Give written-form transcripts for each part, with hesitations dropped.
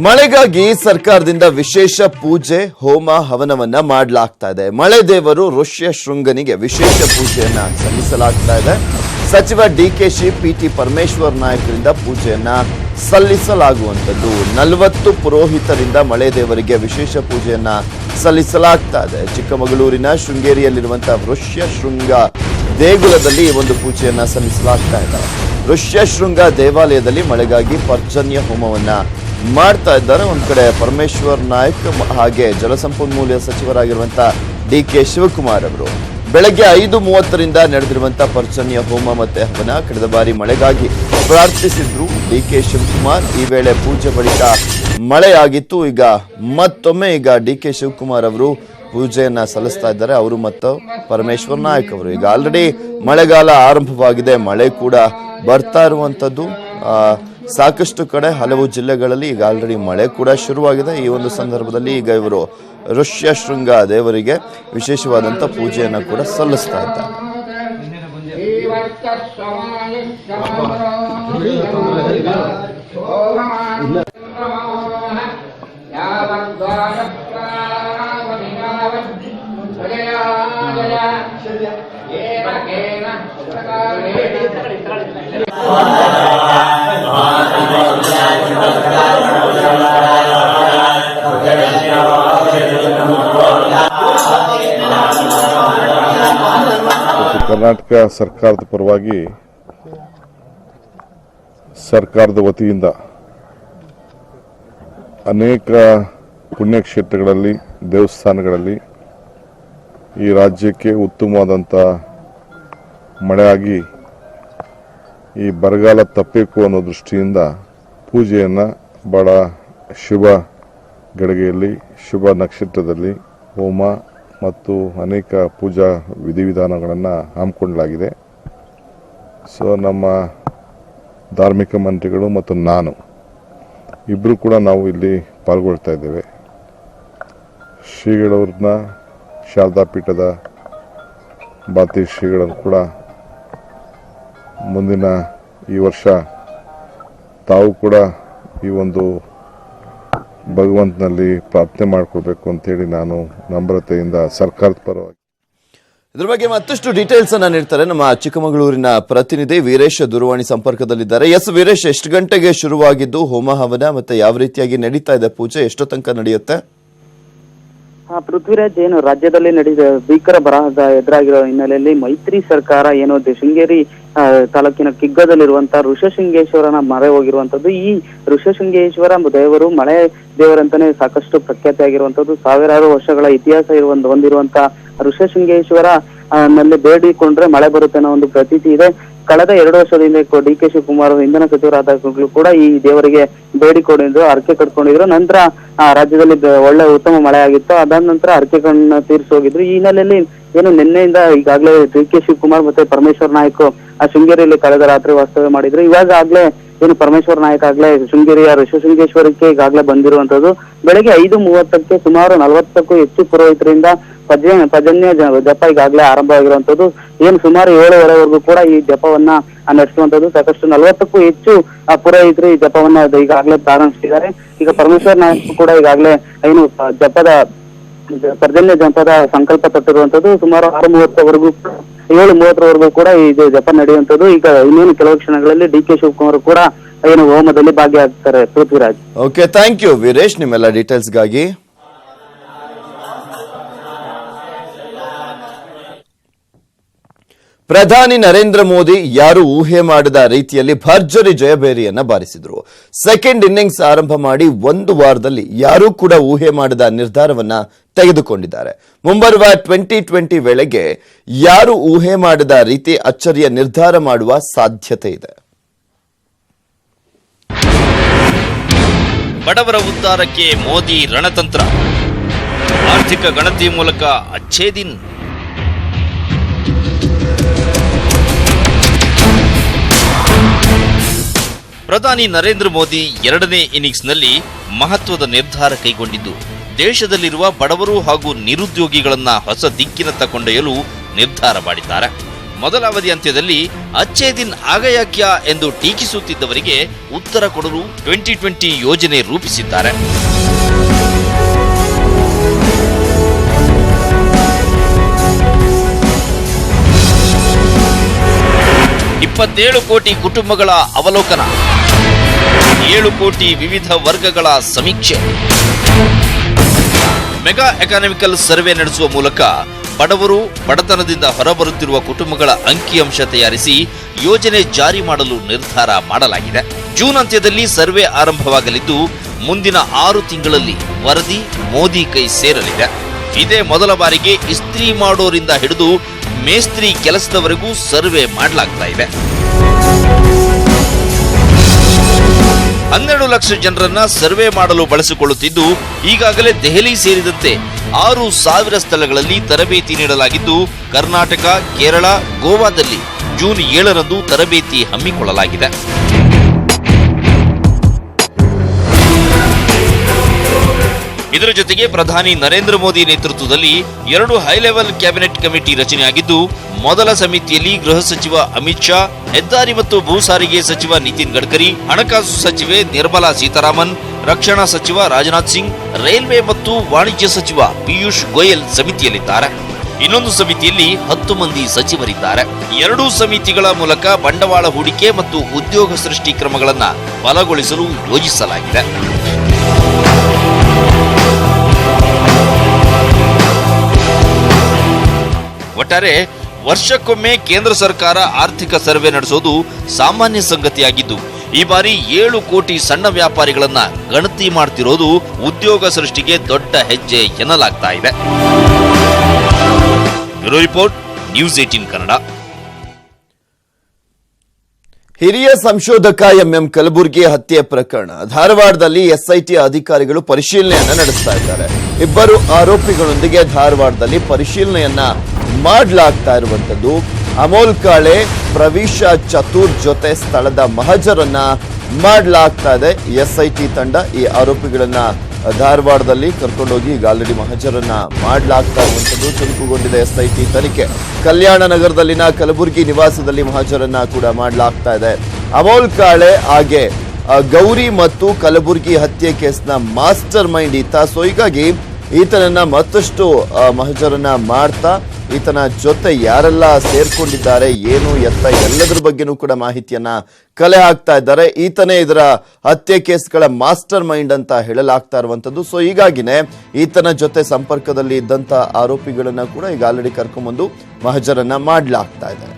ಮಳೆಗಾಗಿ ಸರ್ಕಾರದಿಂದ ವಿಶೇಷ ಪೂಜೆ ಹೋಮ ಹವನವನ್ನ ಮಾಡಲಾಗ್ತಾ ಇದೆ. ಮಳೆ ದೇವರು ಋಷ್ಯ ಶೃಂಗನಿಗೆ ವಿಶೇಷ ಪೂಜೆಯನ್ನ ಸಲ್ಲಿಸಲಾಗ್ತಾ ಇದೆ. ಸಚಿವ ಡಿಕೆಶಿ ಪಿಟಿ ಪರಮೇಶ್ವರ್ ನಾಯಕರಿಂದ ಪೂಜೆಯನ್ನ ಸಲ್ಲಿಸಲಾಗುವಂಥದ್ದು. 40 ಪುರೋಹಿತರಿಂದ ಮಳೆ ದೇವರಿಗೆ ವಿಶೇಷ ಪೂಜೆಯನ್ನ ಸಲ್ಲಿಸಲಾಗ್ತಾ ಇದೆ. ಚಿಕ್ಕಮಗಳೂರಿನ ಶೃಂಗೇರಿಯಲ್ಲಿರುವಂತಹ ಋಷ್ಯ ಶೃಂಗ ದೇಗುಲದಲ್ಲಿ ಈ ಒಂದು ಪೂಜೆಯನ್ನ ಸಲ್ಲಿಸಲಾಗ್ತಾ ಇದೆ. ಋಷ್ಯ ಶೃಂಗ ದೇವಾಲಯದಲ್ಲಿ ಮಳೆಗಾಗಿ ಪರ್ಜನ್ಯ ಹೋಮವನ್ನ ಮಾಡ್ತಾ ಇದ್ದಾರೆ. ಒಂದ್ ಕಡೆ ಪರಮೇಶ್ವರ್ ನಾಯಕ್ ಹಾಗೆ ಜಲಸಂಪನ್ಮೂಲ ಸಚಿವರಾಗಿರುವಂತಹ ಡಿಕೆ ಶಿವಕುಮಾರ್ ಅವರು ಬೆಳಗ್ಗೆ 5:30ರಿಂದ ನಡೆದಿರುವಂತಹ ಪರ್ಜನ್ಯ ಹೋಮ ಮತ್ತೆ ಹವನ ಕಳೆದ ಬಾರಿ ಮಳೆಗಾಗಿ ಪ್ರಾರ್ಥಿಸಿದ್ರು ಡಿಕೆ ಶಿವಕುಮಾರ್. ಈ ವೇಳೆ ಪೂಜೆ ಬಳಿಕ ಮಳೆಯಾಗಿತ್ತು. ಈಗ ಮತ್ತೊಮ್ಮೆ ಡಿಕೆ ಶಿವಕುಮಾರ್ ಅವರು ಪೂಜೆಯನ್ನ ಸಲ್ಲಿಸ್ತಾ ಇದ್ದಾರೆ. ಅವರು ಮತ್ತು ಪರಮೇಶ್ವರ್ ನಾಯಕ್ ಅವರು ಈಗ ಆಲ್ರೆಡಿ ಮಳೆಗಾಲ ಆರಂಭವಾಗಿದೆ. ಮಳೆ ಕೂಡ ಬರ್ತಾ ಇರುವಂತದ್ದು. ಸಾಕಷ್ಟು ಕಡೆ ಹಲವು ಜಿಲ್ಲೆಗಳಲ್ಲಿ ಈಗ ಆಲ್ರೆಡಿ ಮಳೆ ಕೂಡ ಶುರುವಾಗಿದೆ. ಈ ಒಂದು ಸಂದರ್ಭದಲ್ಲಿ ಈಗ ಇವರು ಋಷ್ಯ ಶೃಂಗ ದೇವರಿಗೆ ವಿಶೇಷವಾದಂತ ಪೂಜೆಯನ್ನು ಕೂಡ ಸಲ್ಲಿಸ್ತಾ ಇದ್ದಾರೆ. ಕರ್ನಾಟಕ ಸರ್ಕಾರದ ಪರವಾಗಿ ಸರ್ಕಾರದ ವತಿಯಿಂದ ಅನೇಕ ಪುಣ್ಯಕ್ಷೇತ್ರಗಳಲ್ಲಿ ದೇವಸ್ಥಾನಗಳಲ್ಲಿ ಈ ರಾಜ್ಯಕ್ಕೆ ಉತ್ತಮವಾದಂಥ ಮಳೆಯಾಗಿ ಈ ಬರಗಾಲ ತಪ್ಪಬೇಕು ಅನ್ನೋ ದೃಷ್ಟಿಯಿಂದ ಪೂಜೆಯನ್ನು ಬಹಳ ಶುಭ ಗಳಿಗೆಯಲ್ಲಿ ಶುಭ ನಕ್ಷತ್ರದಲ್ಲಿ ಹೋಮ ಮತ್ತು ಅನೇಕ ಪೂಜಾ ವಿಧಿವಿಧಾನಗಳನ್ನು ಹಮ್ಮಿಕೊಳ್ಳಲಾಗಿದೆ. ಸೊ ನಮ್ಮ ಧಾರ್ಮಿಕ ಮಂತ್ರಿಗಳು ಮತ್ತು ನಾನು ಇಬ್ಬರು ಕೂಡ ನಾವು ಇಲ್ಲಿ ಪಾಲ್ಗೊಳ್ತಾ ಇದ್ದೇವೆ. ಶ್ರೀಗಳವ್ರನ್ನ ಶಾರದಾ ಪೀಠದ ಭಾರತೀ ಶ್ರೀಗಳನ್ನು ಕೂಡ ಮುಂದಿನ ಈ ವರ್ಷ ತಾವು ಕೂಡ ಈ ಒಂದು ಭಗವಂತನಲ್ಲಿ ಪ್ರಾರ್ಥನೆ ಮಾಡ್ಕೊಳ್ಬೇಕು ಅಂತೇಳಿ ನಾನು ನಮ್ರತೆಯಿಂದ ಸರ್ಕಾರದ ಪರವಾಗಿ. ಇದ್ರ ಬಗ್ಗೆ ಮತ್ತಷ್ಟು ಡೀಟೇಲ್ಸ್ ಅನ್ನ ನೀಡ್ತಾರೆ ನಮ್ಮ ಚಿಕ್ಕಮಗಳೂರಿನ ಪ್ರತಿನಿಧಿ ವೀರೇಶ್ ದೂರವಾಣಿ ಸಂಪರ್ಕದಲ್ಲಿದ್ದಾರೆ. ಎಸ್ ವೀರೇಶ್, ಎಷ್ಟು ಗಂಟೆಗೆ ಶುರುವಾಗಿದ್ದು ಹೋಮ ಹವನ ಮತ್ತೆ ಯಾವ ರೀತಿಯಾಗಿ ನಡೀತಾ ಇದೆ ಪೂಜೆ, ಎಷ್ಟು ತನಕ ನಡೆಯುತ್ತೆ? ಪೃಥ್ವಿರಾಜ್, ಏನು ರಾಜ್ಯದಲ್ಲಿ ನಡೆದ ಭೀಕರ ಬರಹದ ಎದುರಾಗಿರೋ ಹಿನ್ನೆಲೆಯಲ್ಲಿ ಮೈತ್ರಿ ಸರ್ಕಾರ ಏನು ಶೃಂಗೇರಿ ತಾಲೂಕಿನ ಕಿಗ್ಗದಲ್ಲಿರುವಂತಹ ಋಷಶೃಂಗೇಶ್ವರನ ಮೊರೆ ಹೋಗಿರುವಂತದ್ದು. ಈ ಋಷಶೃಂಗೇಶ್ವರ ದೇವರು ಮಳೆ ದೇವರಂತಾನೆ ಸಾಕಷ್ಟು ಪ್ರಖ್ಯಾತಿ ಆಗಿರುವಂತದ್ದು. ಸಾವಿರಾರು ವರ್ಷಗಳ ಇತಿಹಾಸ ಹೊಂದಿರುವಂತಹ ಋಷಶೃಂಗೇಶ್ವರ ನಲ್ಲಿ ಬೇಡಿಕೊಂಡ್ರೆ ಮಳೆ ಬರುತ್ತೆ ಅನ್ನೋ ಒಂದು ಪ್ರತೀತಿ ಇದೆ. ಕಳೆದ 2 ವರ್ಷದಿಂದ ಡಿಕೆ ಶಿವಕುಮಾರ್ ಇಂಧನ ಸಚಿವರಾದಾಗಲೂ ಕೂಡ ಈ ದೇವರಿಗೆ ಬೇಡಿಕೊಂಡಿದ್ರು, ಹರಕೆ ಕಟ್ಕೊಂಡಿದ್ರು. ನಂತರ ರಾಜ್ಯದಲ್ಲಿ ಒಳ್ಳೆ ಉತ್ತಮ ಮಳೆ ಆಗಿತ್ತು. ಅದಾದ ನಂತರ ಹರಕೆಗಳನ್ನ ತೀರಿಸೋಗಿದ್ರು. ಈ ಹಿನ್ನೆಲೆಯಲ್ಲಿ ಏನು ನಿನ್ನೆಯಿಂದ ಈಗಾಗಲೇ ಡಿಕೆ ಶಿವಕುಮಾರ್ ಮತ್ತೆ ಪರಮೇಶ್ವರ್ ನಾಯಕ್ ಶೃಂಗೇರಿಯಲ್ಲಿ ಕಳೆದ ರಾತ್ರಿ ವಾಸ್ತವ್ಯ ಮಾಡಿದ್ರು. ಇವಾಗ ಆಗ್ಲೇ ಏನು ಪರಮೇಶ್ವರ್ ನಾಯಕ್ ಆಗ್ಲೇ ಶೃಂಗೇರಿಯ ಋಷಶೃಂಗೇಶ್ವರಕ್ಕೆ ಈಗಾಗಲೇ ಬಂದಿರುವಂತದ್ದು. ಬೆಳಗ್ಗೆ 5:30ಕ್ಕೆ ಸುಮಾರು 40ಕ್ಕೂ ಹೆಚ್ಚು ಪುರೋಹಿತರಿಂದ ಪಜನ್ಯ ಜಪ ಈಗಾಗಲೇ ಆರಂಭವಾಗಿರುವಂತದ್ದು. ಏನು ಸುಮಾರು 7:30ವರೆಗೂ ಕೂಡ ಈ ಜಪವನ್ನ ನಡೆಸುವಂತದ್ದು. ಸಾಕಷ್ಟು 40ಕ್ಕೂ ಹೆಚ್ಚು ಪುರೋಹಿತರು ಈ ಜಪವನ್ನ ಈಗಾಗಲೇ ಪ್ರಾರಂಭಿಸಿದ್ದಾರೆ. ಈಗ ಪರಮೇಶ್ವರ್ ನಾಯಕ್ ಕೂಡ ಈಗಾಗಲೇ ಏನು ಪರ್ಜನ್ಯ ಜಪದ ಸಂಕಲ್ಪ ತೊಟ್ಟಿರುವಂತದ್ದು. ಸುಮಾರು 6:30ವರೆಗೂ 7:30ವರೆಗೂ ಕೂಡ ಈ ಜಪ ನಡೆಯುವಂತದ್ದು. ಈಗ ಇನ್ನೇನು ಕೆಲವು ಕ್ಷಣಗಳಲ್ಲಿ ಡಿಕೆ ಶಿವಕುಮಾರ್ ಕೂಡ ಏನು ಹೋಮದಲ್ಲಿ ಭಾಗಿಯಾಗ್ತಾರೆ. Prithviraj, okay, thank you Veeresh ನಿಮ್ಮೆಲ್ಲ ಡೀಟೇಲ್ಸ್ಗಾಗಿ. ಪ್ರಧಾನಿ ನರೇಂದ್ರ ಮೋದಿ ಯಾರು ಊಹೆ ಮಾಡದ ರೀತಿಯಲ್ಲಿ ಭರ್ಜರಿ ಜಯಭೇರಿಯನ್ನ ಬಾರಿಸಿದ್ರು. ಸೆಕೆಂಡ್ ಇನ್ನಿಂಗ್ಸ್ ಆರಂಭ ಮಾಡಿ 1 ವಾರದಲ್ಲಿ ಯಾರೂ ಕೂಡ ಊಹೆ ಮಾಡದ ನಿರ್ಧಾರವನ್ನ ತೆಗೆದುಕೊಂಡಿದ್ದಾರೆ. ಮುಂಬರುವ 2020 ವೇಳೆಗೆ ಯಾರು ಊಹೆ ಮಾಡದ ರೀತಿ ಅಚ್ಚರಿಯ ನಿರ್ಧಾರ ಮಾಡುವ ಸಾಧ್ಯತೆ ಇದೆ. ಬಡವರ ಉದ್ಧಾರಕ್ಕೆ ಮೋದಿ ರಣತಂತ್ರ, ಆರ್ಥಿಕ ಗಣತಿ ಮೂಲಕ ಅಚ್ಚೇ ದಿನ್. ಪ್ರಧಾನಿ ನರೇಂದ್ರ ಮೋದಿ 2ನೇ ಇನ್ನಿಂಗ್ಸ್ನಲ್ಲಿ ಮಹತ್ವದ ನಿರ್ಧಾರ ಕೈಗೊಂಡಿದ್ದು ದೇಶದಲ್ಲಿರುವ ಬಡವರು ಹಾಗೂ ನಿರುದ್ಯೋಗಿಗಳನ್ನ ಹೊಸ ದಿಕ್ಕಿನತ್ತ ಕೊಂಡೊಯ್ಯಲು ನಿರ್ಧಾರ ಮಾಡಿದ್ದಾರೆ. ಮೊದಲ ಅವಧಿ ಅಂತ್ಯದಲ್ಲಿ ಅಚ್ಚೇ ದಿನ್ ಆಗಯಾ ಕ್ಯಾ ಎಂದು ಟೀಕಿಸುತ್ತಿದ್ದವರಿಗೆ ಉತ್ತರ ಕೊಡಲು 2020 ಯೋಜನೆ ರೂಪಿಸಿದ್ದಾರೆ. 27 ಕೋಟಿ ಕುಟುಂಬಗಳ ಅವಲೋಕನ, 7 ಕೋಟಿ ವಿವಿಧ ವರ್ಗಗಳ ಸಮೀಕ್ಷೆ. ಮೆಗಾ ಎಕಾನಮಿಕಲ್ ಸರ್ವೆ ನಡೆಸುವ ಮೂಲಕ ಬಡವರು, ಬಡತನದಿಂದ ಹೊರಬರುತ್ತಿರುವ ಕುಟುಂಬಗಳ ಅಂಕಿಅಂಶ ತಯಾರಿಸಿ ಯೋಜನೆ ಜಾರಿ ಮಾಡಲು ನಿರ್ಧಾರ ಮಾಡಲಾಗಿದೆ. ಜೂನ್ ಅಂತ್ಯದಲ್ಲಿ ಸರ್ವೆ ಆರಂಭವಾಗಲಿದ್ದು ಮುಂದಿನ 6 ತಿಂಗಳಲ್ಲಿ ವರದಿ ಮೋದಿ ಕೈ ಸೇರಲಿದೆ. ಇದೇ ಮೊದಲ ಬಾರಿಗೆ ಇಸ್ತ್ರಿ ಮಾಡೋರಿಂದ ಹಿಡಿದು ಮೇಸ್ತ್ರಿ ಕೆಲಸದವರೆಗೂ ಸರ್ವೆ ಮಾಡಲಾಗ್ತಾ ಇದೆ. 12 ಲಕ್ಷ ಜನರನ್ನ ಸರ್ವೆ ಮಾಡಲು ಬಳಸಿಕೊಳ್ಳುತ್ತಿದ್ದು ಈಗಾಗಲೇ ದೆಹಲಿ ಸೇರಿದಂತೆ 6,000 ಸ್ಥಳಗಳಲ್ಲಿ ತರಬೇತಿ ನೀಡಲಾಗಿದ್ದು ಕರ್ನಾಟಕ, ಕೇರಳ, ಗೋವಾದಲ್ಲಿ ಜೂನ್ 7ರಂದು ತರಬೇತಿ ಹಮ್ಮಿಕೊಳ್ಳಲಾಗಿದೆ. ಇದರ ಜೊತೆಗೆ ಪ್ರಧಾನಿ ನರೇಂದ್ರ ಮೋದಿ ನೇತೃತ್ವದಲ್ಲಿ 2 ಹೈಲೆವೆಲ್ ಕ್ಯಾಬಿನೆಟ್ ಕಮಿಟಿ ರಚನೆಯಾಗಿದ್ದು ಮೊದಲ ಸಮಿತಿಯಲ್ಲಿ ಗೃಹ ಸಚಿವ ಅಮಿತ್ ಶಾ, ಹೆದ್ದಾರಿ ಮತ್ತು ಭೂ ಸಾರಿಗೆ ಸಚಿವ ನಿತಿನ್ ಗಡ್ಕರಿ, ಹಣಕಾಸು ಸಚಿವೆ ನಿರ್ಮಲಾ ಸೀತಾರಾಮನ್, ರಕ್ಷಣಾ ಸಚಿವ ರಾಜನಾಥ್ ಸಿಂಗ್, ರೈಲ್ವೆ ಮತ್ತು ವಾಣಿಜ್ಯ ಸಚಿವ ಪಿಯೂಷ್ ಗೋಯಲ್ ಸಮಿತಿಯಲ್ಲಿದ್ದಾರೆ. ಇನ್ನೊಂದು ಸಮಿತಿಯಲ್ಲಿ 10 ಮಂದಿ ಸಚಿವರಿದ್ದಾರೆ. 2 ಸಮಿತಿಗಳ ಮೂಲಕ ಬಂಡವಾಳ ಹೂಡಿಕೆ ಮತ್ತು ಉದ್ಯೋಗ ಸೃಷ್ಟಿ ಕ್ರಮಗಳನ್ನು ಬಲಗೊಳಿಸಲು ಯೋಜಿಸಲಾಗಿದೆ. ಒಟ್ಟಾರೆ ವರ್ಷಕ್ಕೊಮ್ಮೆ ಕೇಂದ್ರ ಸರ್ಕಾರ ಆರ್ಥಿಕ ಸರ್ವೆ ನಡೆಸೋದು ಸಾಮಾನ್ಯ ಸಂಗತಿಯಾಗಿದ್ದು ಈ ಬಾರಿ 7 ಕೋಟಿ ಸಣ್ಣ ವ್ಯಾಪಾರಿಗಳನ್ನ ಗಣತಿ ಮಾಡ್ತಿರೋದು ಉದ್ಯೋಗ ಸೃಷ್ಟಿಗೆ ದೊಡ್ಡ ಹೆಜ್ಜೆ ಎನ್ನಲಾಗ್ತಾ ಇದೆ. Bureau report, news 18 Kannada. ಹಿರಿಯ ಸಂಶೋಧಕ ಎಂಎಂ ಕಲಬುರ್ಗಿ ಹತ್ಯೆ ಪ್ರಕರಣ ಧಾರವಾಡದಲ್ಲಿ ಎಸ್ಐಟಿ ಅಧಿಕಾರಿಗಳು ಪರಿಶೀಲನೆಯನ್ನ ನಡೆಸ್ತಾ ಇದ್ದಾರೆ. 2 ಆರೋಪಿಗಳೊಂದಿಗೆ ಧಾರವಾಡದಲ್ಲಿ ಪರಿಶೀಲನೆಯನ್ನ ಮಾಡಲಾಗ್ತಾ ಇರುವಂತದ್ದು. ಅಮೋಲ್ ಕಾಳೆ, ಪ್ರವೀಶ ಚತುರ್ ಜೊತೆ ಸ್ಥಳದ ಮಹಜರನ್ನ ಮಾಡಲಾಗ್ತಾ ಇದೆ. ಎಸ್ಐಟಿ ತಂಡ ಈ ಆರೋಪಿಗಳನ್ನ ಧಾರವಾಡದಲ್ಲಿ ಕರ್ಕೊಂಡೋಗಿ ಈಗ ಆಲ್ರೆಡಿ ಮಹಜರನ್ನ ಮಾಡಲಾಗ್ತಾ ಇರುವಂತದ್ದು. ಚುರುಕುಗೊಂಡಿದೆ ಎಸ್ಐಟಿ ತನಿಖೆ. ಕಲ್ಯಾಣ ನಗರದಲ್ಲಿನ ಕಲಬುರ್ಗಿ ನಿವಾಸದಲ್ಲಿ ಮಹಜರನ್ನ ಕೂಡ ಮಾಡಲಾಗ್ತಾ ಇದೆ. ಅಮೋಲ್ ಕಾಳೆ ಹಾಗೆ ಗೌರಿ ಮತ್ತು ಕಲಬುರ್ಗಿ ಹತ್ಯೆ ಕೇಸ್ನ ಮಾಸ್ಟರ್ ಮೈಂಡ್ ಈತ. ಸೊ ಹೀಗಾಗಿ ಈತನನ್ನ ಮತ್ತಷ್ಟು ಮಹಜರನ್ನ ಮಾಡ್ತಾ ಈತನ ಜೊತೆ ಯಾರೆಲ್ಲ ಸೇರ್ಕೊಂಡಿದ್ದಾರೆ, ಏನು ಎತ್ತ ಎಲ್ಲದರ ಬಗ್ಗೆನೂ ಕೂಡ ಮಾಹಿತಿಯನ್ನ ಕಲೆ ಹಾಕ್ತಾ ಇದ್ದಾರೆ. ಈತನೇ ಇದರ ಹತ್ಯೆ ಕೇಸ್ಗಳ ಮಾಸ್ಟರ್ ಮೈಂಡ್ ಅಂತ ಹೇಳಲಾಗ್ತಾ ಇರುವಂತದ್ದು. ಸೊ ಹೀಗಾಗಿನೇ ಈತನ ಜೊತೆ ಸಂಪರ್ಕದಲ್ಲಿ ಇದ್ದಂತ ಆರೋಪಿಗಳನ್ನ ಕೂಡ ಈಗ ಆಲ್ರೆಡಿ ಕರ್ಕೊಂಡ್ಬಂದು ಮಹಜರನ್ನ ಮಾಡಲಾಗ್ತಾ ಇದೆ.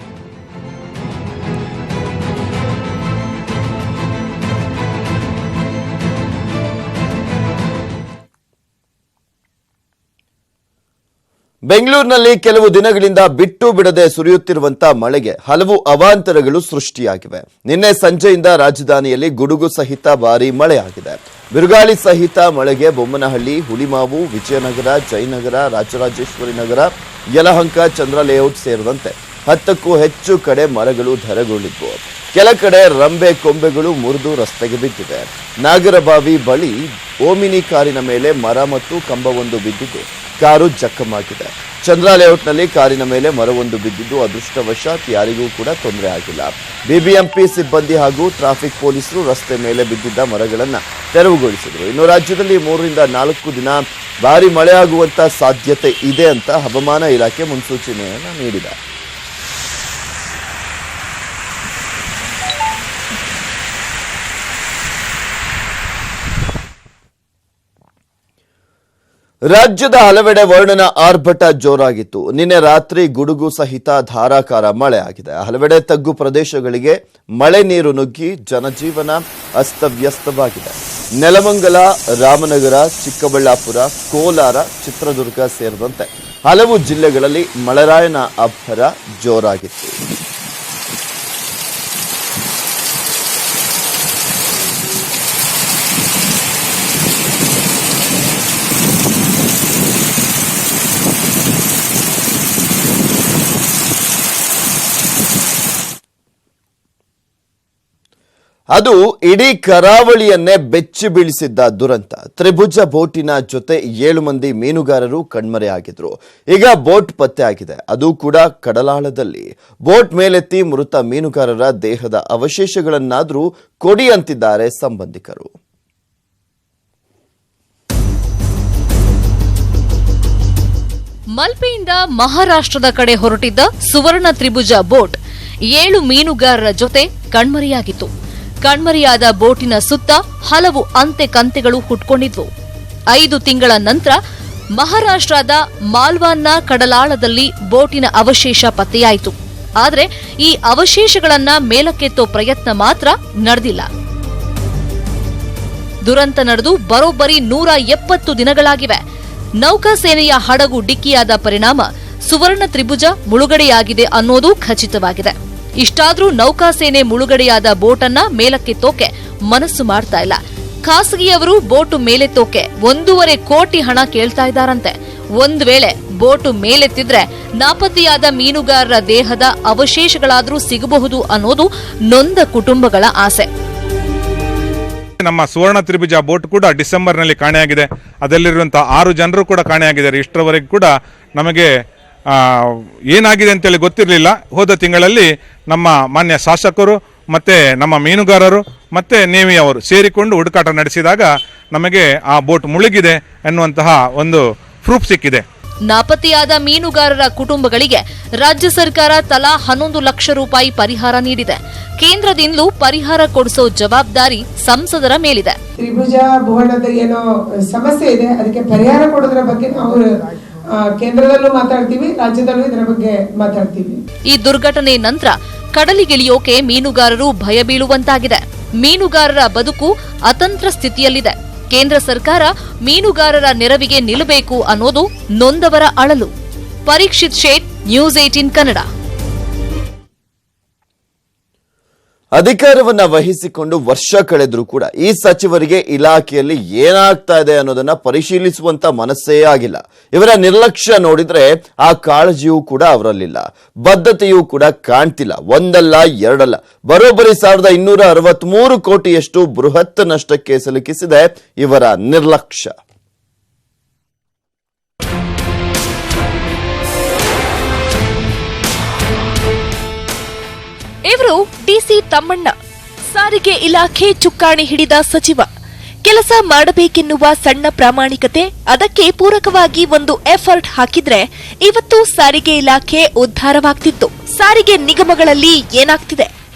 ಬೆಂಗಳೂರಿನಲ್ಲಿ ಕೆಲವು ದಿನಗಳಿಂದ ಬಿಟ್ಟು ಬಿಡದೆ ಸುರಿಯುತ್ತಿರುವಂತಹ ಮಳೆಗೆ ಹಲವು ಅವಾಂತರಗಳು ಸೃಷ್ಟಿಯಾಗಿವೆ. ನಿನ್ನೆ ಸಂಜೆಯಿಂದ ರಾಜಧಾನಿಯಲ್ಲಿ ಗುಡುಗು ಸಹಿತ ಭಾರೀ ಮಳೆಯಾಗಿದೆ. ಬಿರುಗಾಳಿ ಸಹಿತ ಮಳೆಗೆ ಬೊಮ್ಮನಹಳ್ಳಿ, ಹುಳಿಮಾವು, ವಿಜಯನಗರ, ಜಯನಗರ, ರಾಜರಾಜೇಶ್ವರಿ ನಗರ, ಯಲಹಂಕ, ಚಂದ್ರ ಲೇಔಟ್ ಸೇರಿದಂತೆ 10ಕ್ಕೂ ಹೆಚ್ಚು ಕಡೆ ಮರಗಳು ಧರೆಗುರುಳಿದ್ವು. ಕೆಲ ಕಡೆ ರಂಬೆ ಕೊಂಬೆಗಳು ಮುರಿದು ರಸ್ತೆಗೆ ಬಿದ್ದಿವೆ. ನಾಗರಬಾವಿ ಬಳಿ ಓಮಿನಿ ಕಾರಿನ ಮೇಲೆ ಮರ ಮತ್ತು ಕಂಬವೊಂದು ಬಿದ್ದಿದ್ದು ಕಾರು ಜಖಮಾಗಿದೆ. ಚಂದ್ರ ಲೇಔಟ್ನಲ್ಲಿ ಕಾರಿನ ಮೇಲೆ ಮರವೊಂದು ಬಿದ್ದಿದ್ದು ಅದೃಷ್ಟವಶಾತ್ ಯಾರಿಗೂ ಕೂಡ ತೊಂದರೆ ಆಗಿಲ್ಲ. ಬಿಬಿಎಂಪಿ ಸಿಬ್ಬಂದಿ ಹಾಗೂ ಟ್ರಾಫಿಕ್ ಪೊಲೀಸರು ರಸ್ತೆ ಮೇಲೆ ಬಿದ್ದಿದ್ದ ಮರಗಳನ್ನು ತೆರವುಗೊಳಿಸಿದರು. ಇನ್ನು ರಾಜ್ಯದಲ್ಲಿ 3 ರಿಂದ 4 ದಿನ ಭಾರಿ ಮಳೆಯಾಗುವಂತ ಸಾಧ್ಯತೆ ಇದೆ ಅಂತ ಹವಾಮಾನ ಇಲಾಖೆ ಮುನ್ಸೂಚನೆಯನ್ನು ನೀಡಿದೆ. ರಾಜ್ಯದ ಹಲವೆಡೆ ವರ್ಣನ ಆರ್ಭಟ ಜೋರಾಗಿತ್ತು. ನಿನ್ನೆ ರಾತ್ರಿ ಗುಡುಗು ಸಹಿತ ಧಾರಾಕಾರ ಮಳೆ ಆಗಿದೆ. ಹಲವೆಡೆ ತಗ್ಗು ಪ್ರದೇಶಗಳಿಗೆ ಮಳೆ ನೀರು ನುಗ್ಗಿ ಜನಜೀವನ ಅಸ್ತವ್ಯಸ್ತವಾಗಿದೆ. ನೆಲಮಂಗಲ, ರಾಮನಗರ, ಚಿಕ್ಕಬಳ್ಳಾಪುರ, ಕೋಲಾರ, ಚಿತ್ರದುರ್ಗ ಸೇರಿದಂತೆ ಹಲವು ಜಿಲ್ಲೆಗಳಲ್ಲಿ ಮಳೆರಾಯನ ಅಬ್ಬರ ಜೋರಾಗಿತ್ತು. ಅದು ಇಡೀ ಕರಾವಳಿಯನ್ನೇ ಬೆಚ್ಚಿ ಬೀಳಿಸಿದ್ದ ದುರಂತ. ತ್ರಿಭುಜ ಬೋಟಿನ ಜೊತೆ 7 ಮಂದಿ ಮೀನುಗಾರರು ಕಣ್ಮರೆಯಾಗಿದ್ರು. ಈಗ ಬೋಟ್ ಪತ್ತೆ ಆಗಿದೆ, ಅದು ಕೂಡ ಕಡಲಾಳದಲ್ಲಿ. ಬೋಟ್ ಮೇಲೆತ್ತಿ ಮೃತ ಮೀನುಗಾರರ ದೇಹದ ಅವಶೇಷಗಳನ್ನಾದರೂ ಕೊಡಿ ಅಂತಿದ್ದಾರೆ ಸಂಬಂಧಿಕರು. ಮಲ್ಪೆಯಿಂದ ಮಹಾರಾಷ್ಟ್ರದ ಕಡೆ ಹೊರಟಿದ್ದ ಸುವರ್ಣ ತ್ರಿಭುಜ ಬೋಟ್ 7 ಮೀನುಗಾರರ ಜೊತೆ ಕಣ್ಮರೆಯಾಗಿತ್ತು. ಕಣ್ಮರೆಯಾದ ಬೋಟಿನ ಸುತ್ತ ಹಲವು ಅಂತೆ ಕಂತೆಗಳು ಹುಟ್ಕೊಂಡಿದ್ವು. 5 ತಿಂಗಳ ನಂತರ ಮಹಾರಾಷ್ಟ್ರದ ಮಾಲ್ವಾನ್ನ ಕಡಲಾಳದಲ್ಲಿ ಬೋಟಿನ ಅವಶೇಷ ಪತ್ತೆಯಾಯಿತು. ಆದರೆ ಈ ಅವಶೇಷಗಳನ್ನ ಮೇಲಕ್ಕೆತ್ತೋ ಪ್ರಯತ್ನ ಮಾತ್ರ ನಡೆದಿಲ್ಲ. ದುರಂತ ನಡೆದು ಬರೋಬ್ಬರಿ 170 ದಿನಗಳಾಗಿವೆ. ನೌಕಾಸೇನೆಯ ಹಡಗು ಡಿಕ್ಕಿಯಾದ ಪರಿಣಾಮ ಸುವರ್ಣ ತ್ರಿಭುಜ ಮುಳುಗಡೆಯಾಗಿದೆ ಅನ್ನೋದು ಖಚಿತವಾಗಿದೆ. ಇಷ್ಟಾದ್ರೂ ನೌಕಾಸೇನೆ ಮುಳುಗಡೆಯಾದ ಬೋಟನ್ನ ಮೇಲಕ್ಕೆತ್ತೋಕೆ ಮನಸ್ಸು ಮಾಡ್ತಾ ಇಲ್ಲ. ಖಾಸಗಿಯವರು ಬೋಟು ಮೇಲೆತ್ತೋಕೆ 1.5 ಕೋಟಿ ಹಣ ಕೇಳ್ತಾ ಇದ್ದಾರಂತೆ. ಒಂದ್ ವೇಳೆ ಬೋಟು ಮೇಲೆತ್ತಿದ್ರೆ ನಾಪತ್ತೆಯಾದ ಮೀನುಗಾರರ ದೇಹದ ಅವಶೇಷಗಳಾದ್ರೂ ಸಿಗಬಹುದು ಅನ್ನೋದು ನೊಂದ ಕುಟುಂಬಗಳ ಆಸೆ. ನಮ್ಮ ಸುವರ್ಣ ತ್ರಿಭುಜ ಬೋಟ್ ಕೂಡ ಡಿಸೆಂಬರ್ನಲ್ಲಿ ಕಾಣೆಯಾಗಿದೆ. ಅದರಲ್ಲಿರುವಂತಹ 6 ಜನರು ಕೂಡ ಕಾಣೆಯಾಗಿದ್ದಾರೆ. ಇಷ್ಟರವರೆಗೂ ಕೂಡ ನಮಗೆ ಏನಾಗಿದೆ ಅಂತೇಳಿ ಗೊತ್ತಿರಲಿಲ್ಲ. ಹೋದ ತಿಂಗಳಲ್ಲಿ ನಮ್ಮ ಮಾನ್ಯ ಶಾಸಕರು ಮತ್ತೆ ನಮ್ಮ ಮೀನುಗಾರರು ಮತ್ತೆ ನೇವಿಯವರು ಸೇರಿಕೊಂಡು ಹುಡುಕಾಟ ನಡೆಸಿದಾಗ ನಮಗೆ ಆ ಬೋಟ್ ಮುಳುಗಿದೆ ಎನ್ನುವಂತಹ ಒಂದು ಪ್ರೂಫ್ ಸಿಕ್ಕಿದೆ. ನಾಪತ್ತೆಯಾದ ಮೀನುಗಾರರ ಕುಟುಂಬಗಳಿಗೆ ರಾಜ್ಯ ಸರ್ಕಾರ ತಲಾ 11 ಲಕ್ಷ ರೂಪಾಯಿ ಪರಿಹಾರ ನೀಡಿದೆ. ಕೇಂದ್ರದಿಂದಲೂ ಪರಿಹಾರ ಕೊಡಿಸೋ ಜವಾಬ್ದಾರಿ ಸಂಸದರ ಮೇಲಿದೆ. ತ್ರಿಭುಜ ಭುವನದ ಏನೋ ಸಮಸ್ಯೆ ಇದೆ, ಅದಕ್ಕೆ ಪರಿಹಾರ ಕೊಡೋದ್ರ ಬಗ್ಗೆ ನಾವು ಕೇಂದ್ರದಲ್ಲೂ ಮಾತಾಡ್ತೀವಿ, ರಾಜ್ಯದಲ್ಲೂ ಇದರ ಬಗ್ಗೆ ಮಾತಾಡ್ತೀವಿ. ಈ ದುರ್ಘಟನೆ ನಂತರ ಕಡಲಿಗಿಳಿಯೋಕೆ ಮೀನುಗಾರರು ಭಯ ಬೀಳುವಂತಾಗಿದೆ. ಮೀನುಗಾರರ ಬದುಕು ಅತಂತ್ರ ಸ್ಥಿತಿಯಲ್ಲಿದೆ. ಕೇಂದ್ರ ಸರ್ಕಾರ ಮೀನುಗಾರರ ನೆರವಿಗೆ ನಿಲ್ಲಬೇಕು ಅನ್ನೋದು ನೊಂದವರ ಅಳಲು. ಪರೀಕ್ಷಿತ್ ಶೇಟ್, ನ್ಯೂಸ್ 18 ಕನ್ನಡ. ಅಧಿಕಾರವನ್ನ ವಹಿಸಿಕೊಂಡು ವರ್ಷ ಕಳೆದ್ರೂ ಕೂಡ ಈ ಸಚಿವರಿಗೆ ಇಲಾಖೆಯಲ್ಲಿ ಏನಾಗ್ತಾ ಇದೆ ಅನ್ನೋದನ್ನ ಪರಿಶೀಲಿಸುವಂತ ಮನಸ್ಸೇ ಆಗಿಲ್ಲ. ಇವರ ನಿರ್ಲಕ್ಷ್ಯ ನೋಡಿದ್ರೆ ಆ ಕಾಳಜಿಯೂ ಕೂಡ ಅವರಲ್ಲಿಲ್ಲ, ಬದ್ಧತೆಯೂ ಕೂಡ ಕಾಣ್ತಿಲ್ಲ. ಒಂದಲ್ಲ ಎರಡಲ್ಲ, ಬರೋಬ್ಬರಿ 1263 ಕೋಟಿಯಷ್ಟು ಬೃಹತ್ ನಷ್ಟಕ್ಕೆ ಸಿಲುಕಿಸಿದೆ ಇವರ ನಿರ್ಲಕ್ಷ್ಯ. ಇವರು ಡಿಸಿ ತಮ್ಮಣ್ಣ, ಸಾರಿಗೆ ಇಲಾಖೆ ಚುಕ್ಕಾಣಿ ಹಿಡಿದ ಸಚಿವ. ಕೆಲಸ ಮಾಡಬೇಕೆನ್ನುವ ಸಣ್ಣ ಪ್ರಾಮಾಣಿಕತೆ, ಅದಕ್ಕೆ ಪೂರಕವಾಗಿ ಒಂದು ಎಫರ್ಟ್ ಹಾಕಿದ್ರೆ ಇವತ್ತು ಸಾರಿಗೆ ಇಲಾಖೆ ಉದ್ಧಾರವಾಗ್ತಿತ್ತು. ಸಾರಿಗೆ ನಿಗಮಗಳಲ್ಲಿ ಏನಾಗ್ತಿದೆ,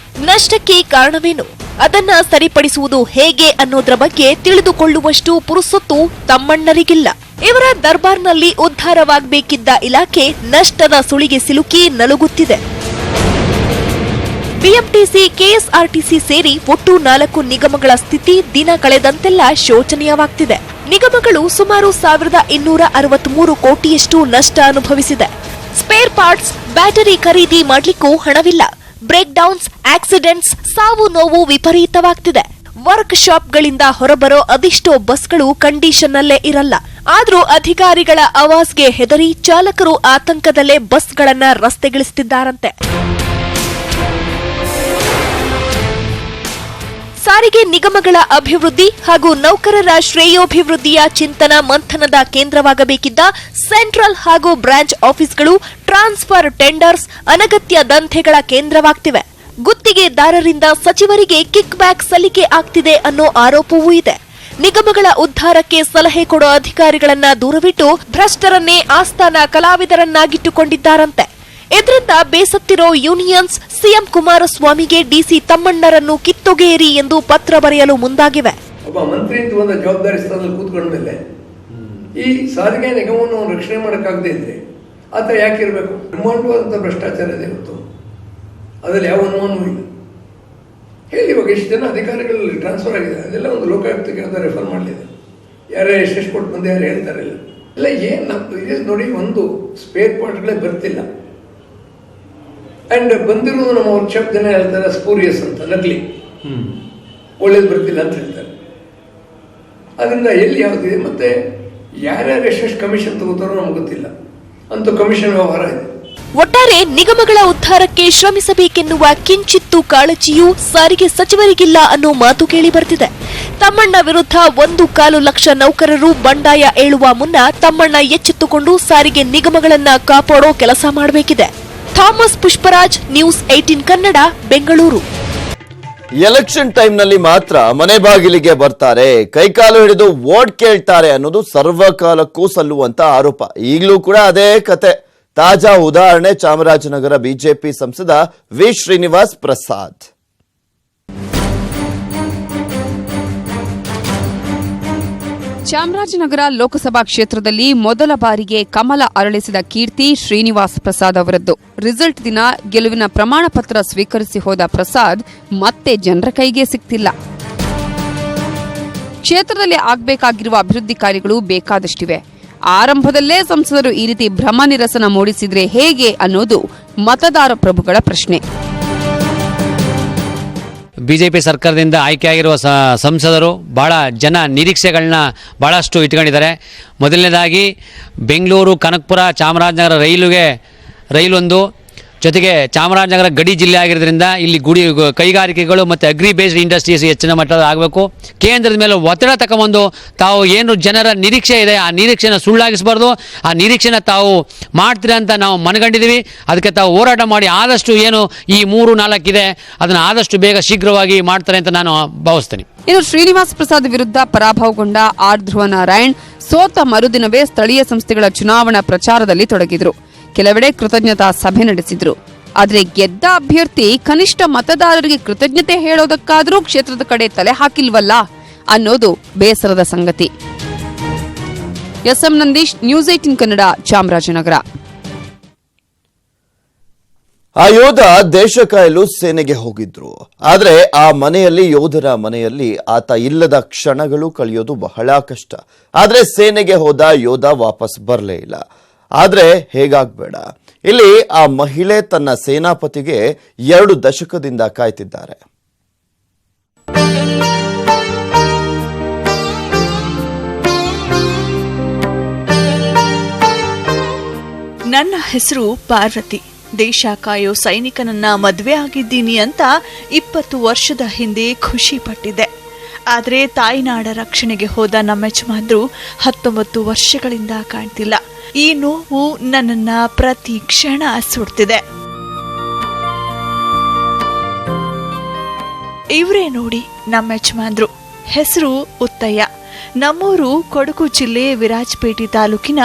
ನಷ್ಟಕ್ಕೆ ಕಾರಣವೇನು, ಅದನ್ನ ಸರಿಪಡಿಸುವುದು ಹೇಗೆ ಅನ್ನೋದ್ರ ಬಗ್ಗೆ ತಿಳಿದುಕೊಳ್ಳುವಷ್ಟು ಪುರುಸೊತ್ತು ತಮ್ಮಣ್ಣರಿಗಿಲ್ಲ. ಇವರ ದರ್ಬಾರ್ನಲ್ಲಿ ಉದ್ಧಾರವಾಗಬೇಕಿದ್ದ ಇಲಾಖೆ ನಷ್ಟದ ಸುಳಿಗೆ ಸಿಲುಕಿ ನಲುಗುತ್ತಿದೆ. ಬಿಎಂಟಿಸಿ, ಕೆಎಸ್ಆರ್ಟಿಸಿ ಸೇರಿ ಒಟ್ಟು 4 ನಿಗಮಗಳ ಸ್ಥಿತಿ ದಿನ ಕಳೆದಂತೆಲ್ಲ ಶೋಚನೀಯವಾಗ್ತಿದೆ. ನಿಗಮಗಳು ಸುಮಾರು 1263 ಕೋಟಿಯಷ್ಟು ನಷ್ಟ ಅನುಭವಿಸಿದೆ. ಸ್ಪೇರ್ ಪಾರ್ಟ್ಸ್, ಬ್ಯಾಟರಿ ಖರೀದಿ ಮಾಡ್ಲಿಕ್ಕೂ ಹಣವಿಲ್ಲ. ಬ್ರೇಕ್ ಡೌನ್ಸ್, ಆಕ್ಸಿಡೆಂಟ್ಸ್, ಸಾವು ನೋವು ವಿಪರೀತವಾಗ್ತಿದೆ. ವರ್ಕ್ ಶಾಪ್ಗಳಿಂದ ಹೊರಬರೋ ಅದೆಷ್ಟೋ ಬಸ್ಗಳು ಕಂಡೀಷನ್ನಲ್ಲೇ ಇರಲ್ಲ. ಆದ್ರೂ ಅಧಿಕಾರಿಗಳ ಆವಾಜ್ಗೆ ಹೆದರಿ ಚಾಲಕರು ಆತಂಕದಲ್ಲೇ ಬಸ್ಗಳನ್ನ ರಸ್ತೆಗಿಳಿಸುತ್ತಿದ್ದಾರಂತೆ. ಸಾರಿಗೆ ನಿಗಮಗಳ ಅಭಿವೃದ್ಧಿ ಹಾಗೂ ನೌಕರರ ಶ್ರೇಯೋಭಿವೃದ್ಧಿಯ ಚಿಂತನ ಮಂಥನದ ಕೇಂದ್ರವಾಗಬೇಕಿದ್ದ ಸೆಂಟ್ರಲ್ ಹಾಗೂ ಬ್ರಾಂಚ್ ಆಫೀಸ್ಗಳು ಟ್ರಾನ್ಸ್ಫರ್, ಟೆಂಡರ್ಸ್, ಅನಗತ್ಯ ದಂಧೆಗಳ ಕೇಂದ್ರವಾಗ್ತಿವೆ. ಗುತ್ತಿಗೆದಾರರಿಂದ ಸಚಿವರಿಗೆ ಕಿಕ್ ಬ್ಯಾಕ್ ಸಲ್ಲಿಕೆ ಆಗ್ತಿದೆ ಅನ್ನೋ ಆರೋಪವೂ ಇದೆ. ನಿಗಮಗಳ ಉದ್ಧಾರಕ್ಕೆ ಸಲಹೆ ಕೊಡೋ ಅಧಿಕಾರಿಗಳನ್ನ ದೂರವಿಟ್ಟು ಭ್ರಷ್ಟರನ್ನೇ ಆಸ್ಥಾನ ಕಲಾವಿದರನ್ನಾಗಿಟ್ಟುಕೊಂಡಿದ್ದಾರಂತೆ. ಇದರಿಂದ ಬೇಸತ್ತಿರೋ ಯೂನಿಯನ್ಸ್ ಸಿಎಂ ಕುಮಾರಸ್ವಾಮಿಗೆ ಡಿಸಿ ತಮ್ಮಣ್ಣರನ್ನು ಕಿತ್ತೊಗೆಯಿರಿ ಎಂದು ಪತ್ರ ಬರೆಯಲು ಮುಂದಾಗಿವೆ. ಒಬ್ಬ ಮಂತ್ರಿ ಅಂತ ಒಂದು ಜವಾಬ್ದಾರಿ ಸ್ಥಾನದಲ್ಲಿ ಕೂತ್ಕೊಂಡ ಮೇಲೆ ಈ ಸಾರಿಗೆ ನಿಗಮವನ್ನು ರಕ್ಷಣೆ ಮಾಡೋಕ್ಕಾಗದೇ ಇದ್ರೆ ಆತ ಯಾಕಿರಬೇಕು? ಬ್ರಹ್ಮಾಂಡವಾದಂಥ ಭ್ರಷ್ಟಾಚಾರ ಇದೆ ಇವತ್ತು, ಅದರಲ್ಲಿ ಯಾವ ಅನುಮಾನವೂ ಇಲ್ಲ. ಹೇಳಿ, ಇವಾಗ ಎಷ್ಟು ಜನ ಅಧಿಕಾರಿಗಳಲ್ಲಿ ಟ್ರಾನ್ಸ್ಫರ್ ಆಗಿದೆ, ಅದೆಲ್ಲ ಒಂದು ಲೋಕಾಯುಕ್ತಕ್ಕೆ ಅಂತ ರೆಫರ್ ಮಾಡಲಿದೆ. ಯಾರೇ ಎಷ್ಟೆಷ್ಟು ಕೊಟ್ಟು ಬಂದು ಯಾರು ಹೇಳ್ತಾರೆ ಇಲ್ಲ ಏನು ನೋಡಿ, ಒಂದು ಸ್ಪೇರ್ ಪಾರ್ಟ್ಗಳೇ ಬರ್ತಿಲ್ಲ. ಅಂಡ್ ಬಂದಿರೋದು ನಮ್ಮ ವರ್ಕ್ಶಾಪ್ ಜನ ಹೇಳ್ತಾರೆ ಸ್ಪೂರಿಯಸ್ ಅಂತ, ನಕಲಿ, ಒಳ್ಳೇದು ಬರ್ತಿಲ್ಲ ಅಂತ ಹೇಳ್ತಾರೆ. ಅದರಿಂದ ಎಲ್ಲಿ ಯಾವುದಿದೆ, ಮತ್ತೆ ಯಾರ್ಯಾರು ಎಷ್ಟೆಷ್ಟು ಕಮಿಷನ್ ತಗೋತಾರೋ ನಮ್ಗೆ ಗೊತ್ತಿಲ್ಲ, ಅಂತೂ ಕಮಿಷನ್ ವ್ಯವಹಾರ ಇದೆ. ಒಟ್ಟಾರೆ ನಿಗಮಗಳ ಉದ್ಧಾರಕ್ಕೆ ಶ್ರಮಿಸಬೇಕೆನ್ನುವ ಕಿಂಚಿತ್ತೂ ಕಾಳಜಿಯೂ ಸಾರಿಗೆ ಸಚಿವರಿಗಿಲ್ಲ ಅನ್ನೋ ಮಾತು ಕೇಳಿ ಬರ್ತಿದೆ. ತಮ್ಮಣ್ಣ ವಿರುದ್ಧ 1.25 ಲಕ್ಷ ನೌಕರರು ಬಂಡಾಯ ಏಳುವ ಮುನ್ನ ತಮ್ಮಣ್ಣ ಎಚ್ಚೆತ್ತುಕೊಂಡು ಸಾರಿಗೆ ನಿಗಮಗಳನ್ನ ಕಾಪಾಡೋ ಕೆಲಸ ಮಾಡಬೇಕಿದೆ. Thomas Pushparaj, news 18 Kannada, Bengaluru. Election ಟೈಮ್ನಲ್ಲಿ ಮಾತ್ರ ಮನೆ ಬಾಗಿಲಿಗೆ ಬರ್ತಾರೆ, ಕೈಕಾಲು ಹಿಡಿದು ವೋಟ್ ಕೇಳ್ತಾರೆ ಅನ್ನೋದು ಸರ್ವಕಾಲಕ್ಕೂ ಸಲ್ಲುವಂತ ಆರೋಪ. ಈಗಲೂ ಕೂಡ ಅದೇ ಕತೆ. ತಾಜಾ ಉದಾಹರಣೆ ಚಾಮರಾಜನಗರ ಬಿಜೆಪಿ ಸಂಸದ ವಿ ಶ್ರೀನಿವಾಸ್ ಪ್ರಸಾದ್. ಚಾಮರಾಜನಗರ ಲೋಕಸಭಾ ಕ್ಷೇತ್ರದಲ್ಲಿ ಮೊದಲ ಬಾರಿಗೆ ಕಮಲ ಅರಳಿಸಿದ ಕೀರ್ತಿ ಶ್ರೀನಿವಾಸ್ ಪ್ರಸಾದ್ ಅವರದ್ದು. ರಿಸಲ್ಟ್ ದಿನ ಗೆಲುವಿನ ಪ್ರಮಾಣ ಪತ್ರ ಸ್ವೀಕರಿಸಿ ಹೋದ ಪ್ರಸಾದ್ ಮತ್ತೆ ಜನರ ಕೈಗೆ ಸಿಕ್ತಿಲ್ಲ. ಕ್ಷೇತ್ರದಲ್ಲಿ ಆಗಬೇಕಾಗಿರುವ ಅಭಿವೃದ್ಧಿ ಕಾರ್ಯಗಳು ಬೇಕಾದಷ್ಟಿವೆ. ಆರಂಭದಲ್ಲೇ ಸಂಸದರು ಈ ರೀತಿ ಭ್ರಮ ನಿರಸನ ಮೂಡಿಸಿದ್ರೆ ಹೇಗೆ ಅನ್ನೋದು ಮತದಾರ ಪ್ರಭುಗಳ ಪ್ರಶ್ನೆ. ಬಿಜೆಪಿ ಸರ್ಕಾರದಿಂದ ಆಯ್ಕೆಯಾಗಿರುವ ಸಂಸದರು ಬಹಳ ಜನ ನಿರೀಕ್ಷೆಗಳನ್ನ ಬಹಳಷ್ಟು ಇಟ್ಕೊಂಡಿದ್ದಾರೆ. ಮೊದಲನೇದಾಗಿ ಬೆಂಗಳೂರು, ಕನಕಪುರ, ಚಾಮರಾಜನಗರ ರೈಲೊಂದು, ಜೊತೆಗೆ ಚಾಮರಾಜನಗರ ಗಡಿ ಜಿಲ್ಲೆ ಆಗಿರೋದ್ರಿಂದ ಇಲ್ಲಿ ಕೈಗಾರಿಕೆಗಳು ಮತ್ತು ಅಗ್ರಿ ಬೇಸ್ಡ್ ಇಂಡಸ್ಟ್ರೀಸ್ ಹೆಚ್ಚಿನ ಮಟ್ಟದ ಆಗಬೇಕು. ಕೇಂದ್ರದ ಮೇಲೆ ಒತ್ತಡ ತಗೊಂಬಂದು ತಾವು ಏನು ಜನರ ನಿರೀಕ್ಷೆ ಇದೆ ಆ ನಿರೀಕ್ಷೆನ ಸುಳ್ಳಾಗಿಸಬಾರ್ದು. ಆ ನಿರೀಕ್ಷೆನ ತಾವು ಮಾಡ್ತೀರಾ ಅಂತ ನಾವು ಮನಗಂಡಿದ್ದೀವಿ. ಅದಕ್ಕೆ ತಾವು ಹೋರಾಟ ಮಾಡಿ ಆದಷ್ಟು ಏನು ಈ 3-4 ಇದೆ ಅದನ್ನು ಆದಷ್ಟು ಬೇಗ ಶೀಘ್ರವಾಗಿ ಮಾಡ್ತಾರೆ ಅಂತ ನಾನು ಭಾವಿಸ್ತೇನೆ. ಇನ್ನು ಶ್ರೀನಿವಾಸ್ ಪ್ರಸಾದ್ ವಿರುದ್ಧ ಪರಾಭವಗೊಂಡ ಆರ್ ಧ್ರುವ ನಾರಾಯಣ್ ಸೋತ ಮರುದಿನವೇ ಸ್ಥಳೀಯ ಸಂಸ್ಥೆಗಳ ಚುನಾವಣಾ ಪ್ರಚಾರದಲ್ಲಿ ತೊಡಗಿದ್ರು. ಕೆಲವೆಡೆ ಕೃತಜ್ಞತಾ ಸಭೆ ನಡೆಸಿದ್ರು. ಆದರೆ ಗೆದ್ದ ಅಭ್ಯರ್ಥಿ ಕನಿಷ್ಠ ಮತದಾರರಿಗೆ ಕೃತಜ್ಞತೆ ಹೇಳೋದಕ್ಕಾದರೂ ಕ್ಷೇತ್ರದ ಕಡೆ ತಲೆ ಹಾಕಿಲ್ವಲ್ಲ ಅನ್ನೋದು ಬೇಸರದ ಸಂಗತಿ. SM Nandish, news 18 Kannada, Chamarajanagar. ಆ ಯೋಧ ದೇಶ ಕಾಯಲು ಸೇನೆಗೆ ಹೋಗಿದ್ರು. ಆದ್ರೆ ಆ ಯೋಧರ ಮನೆಯಲ್ಲಿ ಆತ ಇಲ್ಲದ ಕ್ಷಣಗಳು ಕಳೆಯೋದು ಬಹಳ ಕಷ್ಟ. ಆದ್ರೆ ಸೇನೆಗೆ ಹೋದ ಯೋಧ ವಾಪಸ್ ಬರಲೇ ಇಲ್ಲ. ಆದ್ರೆ ಹೇಗಾಗ್ಬೇಡ, ಇಲ್ಲಿ ಆ ಮಹಿಳೆ ತನ್ನ ಸೇನಾಪತಿಗೆ 2 ದಶಕದಿಂದ ಕಾಯ್ತಿದ್ದಾರೆ. ನನ್ನ ಹೆಸರು ಪಾರ್ವತಿ. ದೇಶ ಕಾಯೋ ಸೈನಿಕನನ್ನ ಮದುವೆ ಆಗಿದ್ದೀನಿ ಅಂತ 20 ವರ್ಷದ ಹಿಂದೆ ಖುಷಿ ಪಟ್ಟಿದ್ದೆ. ಆದರೆ ತಾಯ್ನಾಡ ರಕ್ಷಣೆಗೆ ಹೋದ ನಮ್ಮ ಯಜಮಾನ್ರು 19 ವರ್ಷಗಳಿಂದ ಕಾಣ್ತಿಲ್ಲ. ಈ ನೋವು ನನ್ನನ್ನ ಪ್ರತಿ ಕ್ಷಣ ಸುಡ್ತಿದೆ. ಇವರೇ ನೋಡಿ ನಮ್ಮ ಯಜಮಾನ್ರು. ಹೆಸರು ಉತ್ತಯ್ಯ. ನಮ್ಮೂರು ಕೊಡಗು ಜಿಲ್ಲೆ ವಿರಾಜಪೇಟೆ ತಾಲೂಕಿನ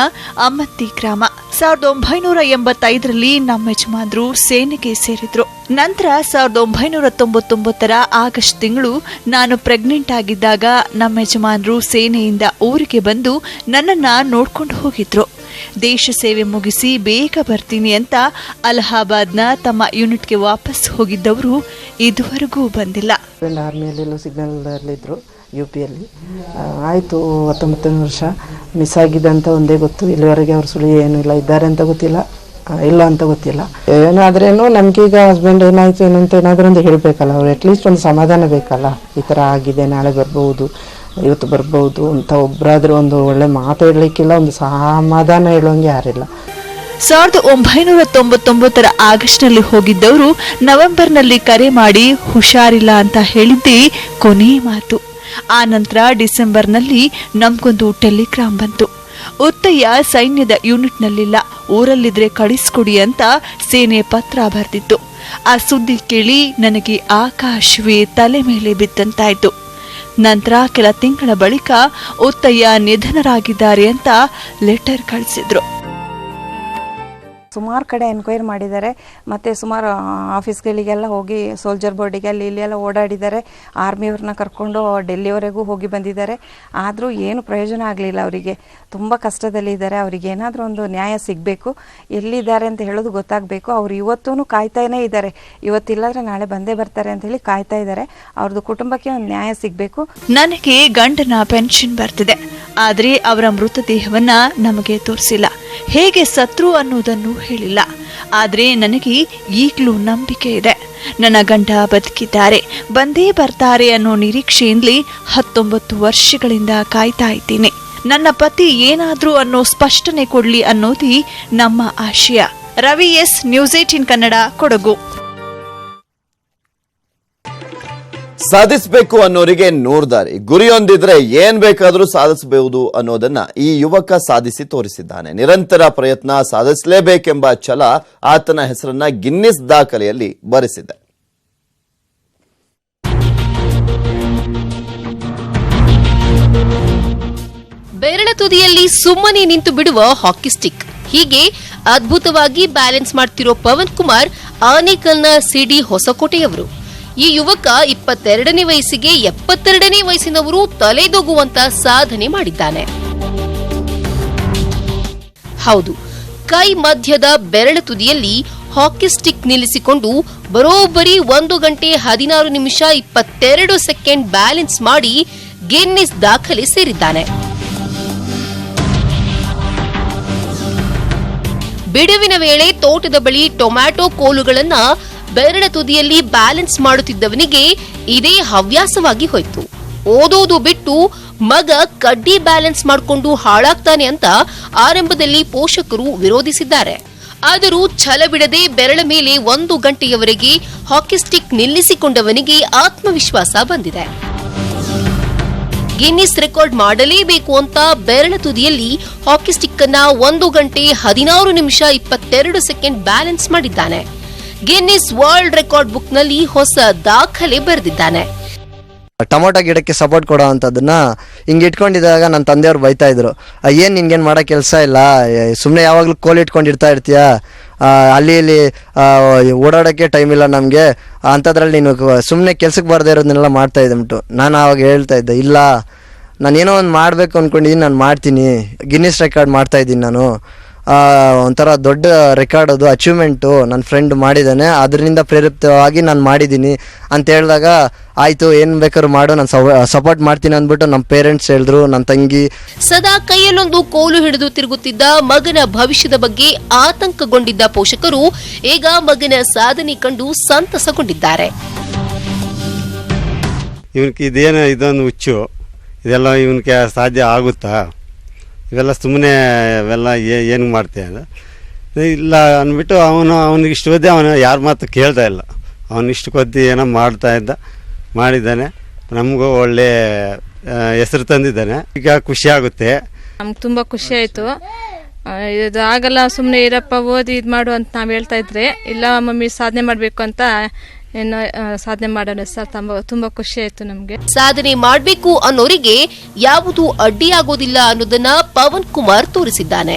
ಅಮ್ಮತ್ತಿ ಗ್ರಾಮ. 1985ರಲ್ಲಿ ನಮ್ಮ ಯಜಮಾನ್ರು ಸೇನೆಗೆ ಸೇರಿದ್ರು. ನಂತರ 1999ರ ಆಗಸ್ಟ್ ತಿಂಗಳು ನಾನು ಪ್ರೆಗ್ನೆಂಟ್ ಆಗಿದ್ದಾಗ ನಮ್ಮ ಯಜಮಾನ್ರು ಸೇನೆಯಿಂದ ಊರಿಗೆ ಬಂದು ನನ್ನನ್ನ ನೋಡ್ಕೊಂಡು ಹೋಗಿದ್ರು. ದೇಶ ಸೇವೆ ಮುಗಿಸಿ ಬೇಗ ಬರ್ತೀನಿ ಅಂತ ಅಲಹಾಬಾದ್ನ ತಮ್ಮ ಯೂನಿಟ್ಗೆ ವಾಪಸ್ ಹೋಗಿದ್ದವರು ಇದುವರೆಗೂ ಬಂದಿಲ್ಲ. ಆರ್ಮಿಯಲ್ಲೆಲ್ಲೂ ಸಿಗ್ನಲ್ದಲ್ಲಿದ್ದರು UPಯಲ್ಲಿ. ಆಯಿತು 19 ವರ್ಷ ಮಿಸ್ ಆಗಿದೆ ಅಂತ ಒಂದೇ ಗೊತ್ತು. ಇಲ್ಲಿವರೆಗೆ ಅವ್ರ ಸುಳಿ ಏನೂ ಇಲ್ಲ, ಇದ್ದಾರೆ ಅಂತ ಗೊತ್ತಿಲ್ಲ, ಇಲ್ಲ ಅಂತ ಗೊತ್ತಿಲ್ಲ. ಏನಾದ್ರೇನು ನಮಗೀಗ ಹಸ್ಬೆಂಡ್ ಏನಾಯಿತು ಏನು ಅಂತ ಏನಾದರೂ ಒಂದು ಹೇಳಬೇಕಲ್ಲ, ಅವ್ರು ಅಟ್ಲೀಸ್ಟ್ ಒಂದು ಸಮಾಧಾನ ಬೇಕಲ್ಲ. ಈ ಥರ ಆಗಿದೆ, ನಾಳೆ ಬರ್ಬೋದು, ಇವತ್ತು ಬರ್ಬೋದು ಅಂತ ಒಬ್ಬರಾದರೂ ಒಂದು ಒಳ್ಳೆ ಮಾತು ಹೇಳಲಿಕ್ಕಿಲ್ಲ, ಒಂದು ಸಮಾಧಾನ ಹೇಳೋಂಗೆ ಯಾರಿಲ್ಲ. 1999ರ ಆಗಸ್ಟ್ನಲ್ಲಿ ಹೋಗಿದ್ದವರು ನವೆಂಬರ್ನಲ್ಲಿ ಕರೆ ಮಾಡಿ ಹುಷಾರಿಲ್ಲ ಅಂತ ಹೇಳಿದ್ದೇ ಕೊನೆ ಮಾತು. ಆ ನಂತರ ಡಿಸೆಂಬರ್ನಲ್ಲಿ ನಮ್ಗೊಂದು ಟೆಲಿಗ್ರಾಮ್ ಬಂತು. ಉತ್ತಯ್ಯ ಸೈನ್ಯದ ಯೂನಿಟ್ನಲ್ಲಿಲ್ಲ, ಊರಲ್ಲಿದ್ರೆ ಕಳಿಸ್ಕೊಡಿ ಅಂತ ಸೇನೆ ಪತ್ರ ಬರೆದಿತ್ತು. ಆ ಸುದ್ದಿ ಕೇಳಿ ನನಗೆ ಆಕಾಶವೇ ತಲೆ ಮೇಲೆ ಬಿದ್ದಂತಾಯ್ತು. ನಂತರ ಕೆಲ ತಿಂಗಳ ಬಳಿಕ ಉತ್ತಯ್ಯ ನಿಧನರಾಗಿದ್ದಾರೆ ಅಂತ ಲೆಟರ್ ಕಳಿಸಿದ್ರು. ಸುಮಾರು ಕಡೆ ಎನ್ಕ್ವೈರಿ ಮಾಡಿದ್ದಾರೆ, ಮತ್ತು ಸುಮಾರು ಆಫೀಸ್ಗಳಿಗೆಲ್ಲ ಹೋಗಿ ಸೋಲ್ಜರ್ ಬೋರ್ಡಿಗೆ ಅಲ್ಲಿ ಇಲ್ಲಿ ಎಲ್ಲ ಓಡಾಡಿದ್ದಾರೆ. ಆರ್ಮಿಯವ್ರನ್ನ ಕರ್ಕೊಂಡು ಡೆಲ್ಲಿವರೆಗೂ ಹೋಗಿ ಬಂದಿದ್ದಾರೆ. ಆದರೂ ಏನು ಪ್ರಯೋಜನ ಆಗಲಿಲ್ಲ. ಅವರಿಗೆ ತುಂಬ ಕಷ್ಟದಲ್ಲಿದ್ದಾರೆ. ಅವರಿಗೆ ಏನಾದರೂ ಒಂದು ನ್ಯಾಯ ಸಿಗಬೇಕು. ಎಲ್ಲಿದ್ದಾರೆ ಅಂತ ಹೇಳೋದು ಗೊತ್ತಾಗಬೇಕು. ಅವರು ಇವತ್ತೂ ಕಾಯ್ತಾನೇ ಇದ್ದಾರೆ. ಇವತ್ತಿಲ್ಲಾದ್ರೆ ನಾಳೆ ಬಂದೇ ಬರ್ತಾರೆ ಅಂತ ಹೇಳಿ ಕಾಯ್ತಾ ಇದ್ದಾರೆ. ಅವ್ರದ್ದು ಕುಟುಂಬಕ್ಕೆ ಒಂದು ನ್ಯಾಯ ಸಿಗಬೇಕು. ನನಗೆ ಗಂಡನ ಪೆನ್ಷನ್ ಬರ್ತಿದೆ, ಆದರೆ ಅವರ ಮೃತದೇಹವನ್ನ ನಮಗೆ ತೋರಿಸಿಲ್ಲ. ಹೇಗೆ ಸತ್ರು ಅನ್ನೋದನ್ನು ಹೇಳಿಲ್ಲ. ಆದರೆ ನನಗೆ ಈಗಲೂ ನಂಬಿಕೆ ಇದೆ. ನನ್ನ ಗಂಡ ಬದುಕಿದ್ದಾರೆ, ಬಂದೇ ಬರ್ತಾರೆ ಅನ್ನೋ ನಿರೀಕ್ಷೆಯಿಂದಲೇ 19 ವರ್ಷಗಳಿಂದ ಕಾಯ್ತಾ ಇದ್ದೀನಿ. ನನ್ನ ಪತಿ ಏನಾದ್ರೂ ಅನ್ನೋ ಸ್ಪಷ್ಟನೆ ಕೊಡ್ಲಿ ಅನ್ನೋದೇ ನಮ್ಮ ಆಶಯ. Ravi S, news 18 Kannada, Kodagu. ಸಾಧಿಸಬೇಕು ಅನ್ನೋರಿಗೆ ನೂರ್ದಾರಿ, ಗುರಿಯೊಂದಿದ್ರೆ ಏನ್ ಬೇಕಾದ್ರೂ ಸಾಧಿಸಬಹುದು ಅನ್ನೋದನ್ನ ಈ ಯುವಕ ಸಾಧಿಸಿ ತೋರಿಸಿದ್ದಾನೆ. ನಿರಂತರ ಪ್ರಯತ್ನ, ಸಾಧಿಸಲೇಬೇಕೆಂಬ ಛಲ ಆತನ ಹೆಸರನ್ನ ಗಿನ್ನಿಸ್ ದಾಖಲೆಯಲ್ಲಿ ಬರೆಸಿದೆ. ಬೆರಳ ತುದಿಯಲ್ಲಿ ಸುಮ್ಮನೆ ನಿಂತು ಬಿಡುವ ಹಾಕಿ ಸ್ಟಿಕ್, ಹೀಗೆ ಅದ್ಭುತವಾಗಿ ಬ್ಯಾಲೆನ್ಸ್ ಮಾಡ್ತಿರೋ ಪವನ್ ಕುಮಾರ್ ಆನೇಕಲ್ನ ಸಿಡಿ ಹೊಸಕೋಟೆಯವರು. ಈ ಯುವಕ 22ನೇ ವಯಸ್ಸಿಗೆ 72ನೇ ವಯಸ್ಸಿನವರು ತಲೆದೂಗುವಂತ ಸಾಧನೆ ಮಾಡಿದ್ದಾನೆ. ಹೌದು, ಕೈ ಮಧ್ಯದ ಬೆರಳ ತುದಿಯಲ್ಲಿ ಹಾಕಿ ಸ್ಟಿಕ್ ನಿಲ್ಲಿಸಿಕೊಂಡು ಬರೋಬ್ಬರಿ 1 ಗಂಟೆ 16 ನಿಮಿಷ 22 ಸೆಕೆಂಡ್ ಬ್ಯಾಲೆನ್ಸ್ ಮಾಡಿ ಗಿನ್ನಿಸ್ ದಾಖಲೆ ಸೇರಿದ್ದಾನೆ. ಬಿಡುವಿನ ವೇಳೆ ತೋಟದ ಬಳಿ ಟೊಮ್ಯಾಟೊ ಕೋಲುಗಳನ್ನ ಬೆರಳ ತುದಿಯಲ್ಲಿ ಬ್ಯಾಲೆನ್ಸ್ ಮಾಡುತ್ತಿದ್ದವನಿಗೆ ಇದೇ ಹವ್ಯಾಸವಾಗಿ ಹೋಯಿತು. ಓದೋದು ಬಿಟ್ಟು ಮಗ ಕಡ್ಡಿ ಬ್ಯಾಲೆನ್ಸ್ ಮಾಡಿಕೊಂಡು ಹಾಳಾಗ್ತಾನೆ ಅಂತ ಆರಂಭದಲ್ಲಿ ಪೋಷಕರು ವಿರೋಧಿಸಿದ್ದಾರೆ. ಆದರೂ ಛಲ ಬಿಡದೆ ಬೆರಳ ಮೇಲೆ 1 ಗಂಟೆಯವರೆಗೆ ಹಾಕಿ ಸ್ಟಿಕ್ ನಿಲ್ಲಿಸಿಕೊಂಡವನಿಗೆ ಆತ್ಮವಿಶ್ವಾಸ ಬಂದಿದೆ. ಗಿನ್ನಿಸ್ ರೆಕಾರ್ಡ್ ಮಾಡಲೇಬೇಕು ಅಂತ ಬೆರಳ ತುದಿಯಲ್ಲಿ ಹಾಕಿ ಸ್ಟಿಕ್ ಅನ್ನ 1 ಗಂಟೆ 16 ನಿಮಿಷ 22 ಸೆಕೆಂಡ್ ಬ್ಯಾಲೆನ್ಸ್ ಮಾಡಿದ್ದಾನೆ. ಗಿನ್ನಿಸ್ ವರ್ಲ್ಡ್ ರೆಕಾರ್ಡ್ ಬುಕ್ ನಲ್ಲಿ ಹೊಸ ದಾಖಲೆ ಬರೆದಿದ್ದಾನೆ. ಟೊಮೊಟೊ ಗಿಡಕ್ಕೆ ಸಪೋರ್ಟ್ ಕೊಡೋ ಅಂಥದ್ದನ್ನ ಹಿಂಗೆ ಇಟ್ಕೊಂಡಿದ್ದಾಗ ನನ್ನ ತಂದೆಯವ್ರು ಬೈತಾ ಇದ್ರು, ಏನು ನಿನ್ಗೇನು ಮಾಡೋ ಕೆಲಸ ಇಲ್ಲ, ಸುಮ್ಮನೆ ಯಾವಾಗಲೂ ಕೋಲ್ ಇಟ್ಕೊಂಡಿರ್ತಾ ಇರ್ತೀಯ, ಅಲ್ಲಿ ಇಲ್ಲಿ ಓಡಾಡೋಕ್ಕೆ ಟೈಮ್ ಇಲ್ಲ ನಮಗೆ, ಅಂಥದ್ರಲ್ಲಿ ನೀನು ಸುಮ್ಮನೆ ಕೆಲ್ಸಕ್ಕೆ ಬರದೇ ಇರೋದನ್ನೆಲ್ಲ ಮಾಡ್ತಾ ಇದ್ದೆ ಅಂದ್ಬಿಟ್ಟು ನಾನು ಆವಾಗ ಹೇಳ್ತಾ ಇದ್ದೆ, ಇಲ್ಲ ನಾನೇನೋ ಒಂದು ಮಾಡಬೇಕು ಅಂದ್ಕೊಂಡಿದ್ದೀನಿ, ನಾನು ಮಾಡ್ತೀನಿ, ಗಿನ್ನಿಸ್ ರೆಕಾರ್ಡ್ ಮಾಡ್ತಾ ಇದ್ದೀನಿ ನಾನು, ಒಂಥರ ದೊಡ್ಡ ರೆಕಾರ್ಡ್ ಅದು ಅಚೀವ್ಮೆಂಟು ನನ್ನ ಫ್ರೆಂಡ್ ಮಾಡಿದ್ದಾನೆ, ಅದರಿಂದ ಪ್ರೇರಿತವಾಗಿ ನಾನು ಮಾಡಿದ್ದೀನಿ ಅಂತ ಹೇಳಿದಾಗ ಆಯಿತು ಏನು ಬೇಕಾದ್ರೂ ಮಾಡು, ನಾನು ಸಪೋರ್ಟ್ ಮಾಡ್ತೀನಿ ಅಂದ್ಬಿಟ್ಟು ನಮ್ಮ ಪೇರೆಂಟ್ಸ್ ಹೇಳಿದ್ರು. ನನ್ನ ತಂಗಿ ಸದಾ ಕೈಯಲ್ಲೊಂದು ಕೋಲು ಹಿಡಿದು ತಿರುಗುತ್ತಿದ್ದ ಮಗನ ಭವಿಷ್ಯದ ಬಗ್ಗೆ ಆತಂಕಗೊಂಡಿದ್ದ ಪೋಷಕರು ಈಗ ಮಗನ ಸಾಧನೆ ಕಂಡು ಸಂತಸಗೊಂಡಿದ್ದಾರೆ. ಇವನಿಗೆ ಇದೇನು ಇದೊಂದು ಹುಚ್ಚು, ಇದೆಲ್ಲ ಇವನಿಗೆ ಸಾಧ್ಯ ಆಗುತ್ತಾ, ಇವೆಲ್ಲ ಸುಮ್ಮನೆ ಇವೆಲ್ಲ ಏನು ಮಾಡ್ತೀಯ ಇಲ್ಲ ಅಂದ್ಬಿಟ್ಟು ಅವನಿಗೆ ಇಷ್ಟು ಕೊದ್ದಿ ಅವನು ಯಾರ ಮಾತು ಕೇಳ್ತಾ ಇಲ್ಲ, ಅವನು ಇಷ್ಟು ಕೊದ್ದಿ ಏನೋ ಮಾಡಿದ್ದಾನೆ, ನಮಗೂ ಒಳ್ಳೆ ಹೆಸರು ತಂದಿದ್ದಾನೆ. ಈಗ ಖುಷಿ ಆಗುತ್ತೆ, ನಮ್ಗೆ ತುಂಬ ಖುಷಿ ಆಯಿತು. ಇದು ಆಗಲ್ಲ, ಸುಮ್ಮನೆ ಇರಪ್ಪ, ಓದಿ ಇದು ಮಾಡು ಅಂತ ನಾವು ಹೇಳ್ತಾ ಇದ್ರೆ, ಇಲ್ಲ ಮಮ್ಮಿ ಸಾಧನೆ ಮಾಡಬೇಕು ಅಂತ ಏನೋ ಸಾಧನೆ ಮಾಡೋಣ ಸರ್. ತುಂಬ ಖುಷಿ ಆಯ್ತು ನಮಗೆ. ಸಾಧನೆ ಮಾಡಬೇಕು ಅನ್ನೋರಿಗೆ ಯಾವುದು ಅಡ್ಡಿಯಾಗೋದಿಲ್ಲ ಅನ್ನೋದನ್ನ ಪವನ್ ಕುಮಾರ್ ತೋರಿಸಿದ್ದಾನೆ.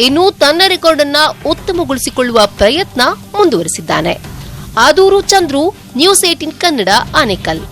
ಇನ್ನು ತನ್ನ ರೆಕಾರ್ಡ್ ಅನ್ನ ಉತ್ತಮಗೊಳಿಸಿಕೊಳ್ಳುವ ಪ್ರಯತ್ನ ಮುಂದುವರಿಸಿದ್ದಾನೆ. ಆದೂರು ಚಂದ್ರು, ನ್ಯೂಸ್ 18 ಕನ್ನಡ, ಆನೇಕಲ್.